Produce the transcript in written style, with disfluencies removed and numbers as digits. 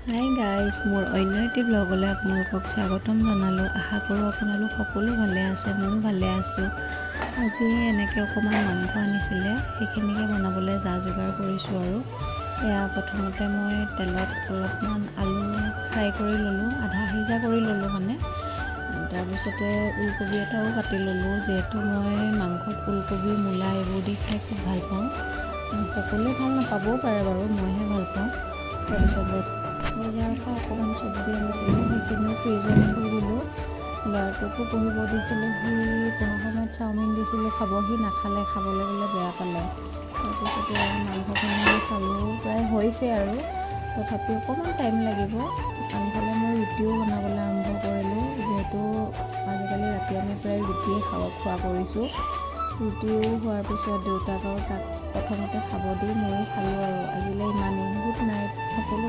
Hi guys, মোৰ অন্য এটি ব্লগলৈ আপোনালোকক স্বাগতম জনালোঁ। আশা কৰোঁ আপোনালোক সকলো ভালে আছে, ময়ো ভালে আছোঁ। আজি এনেকৈ অকণমান মাংস আনিছিলে, সেইখিনিকে বনাবলৈ যা যোগাৰ কৰিছোঁ। আৰু এয়া প্ৰথমতে মই তেলত অলপমান আলু ফ্ৰাই কৰি ল'লোঁ, আধা সিজা কৰি ল'লোঁ মানে। তাৰপিছতে ওলকবি এটাও কাটি ল'লোঁ, যিহেতু মই মাংসত ওলকবি মূলা এইবোৰ দি খাই খুব ভাল পাওঁ। সকলোৱে ভাল নাপাবও পাৰে বাৰু, মইহে ভাল পাওঁ। তাৰপিছত বজাৰৰ পৰা অকণমান চব্জি আনিছিলোঁ, সেইখিনিও ফ্ৰিজত থৈ দিলোঁ। ল'ৰাটোকো পঢ়িব দিছিলোঁ, সি পঢ়া সময়ত চাওমিন দিছিলোঁ খাব, সি নাখালে, খাবলৈ বোলে বেয়া পালে। তাৰপিছতে মাংসখিনি চালোঁ, প্ৰায় হৈছে আৰু তথাপি অকণমান টাইম লাগিব। আনফালে মই ৰুটিও বনাবলৈ আৰম্ভ কৰিলোঁ, যিহেতু আজিকালি ৰাতি আমি প্ৰায় ৰুটিয়ে খোৱা কৰিছোঁ। ৰুটিও হোৱাৰ পিছত দেউতাক আৰু তাক প্ৰথমতে খাব দি ময়ো খালোঁ। আৰু আজিলৈ ইমানেই, গুড নাইট সকলো।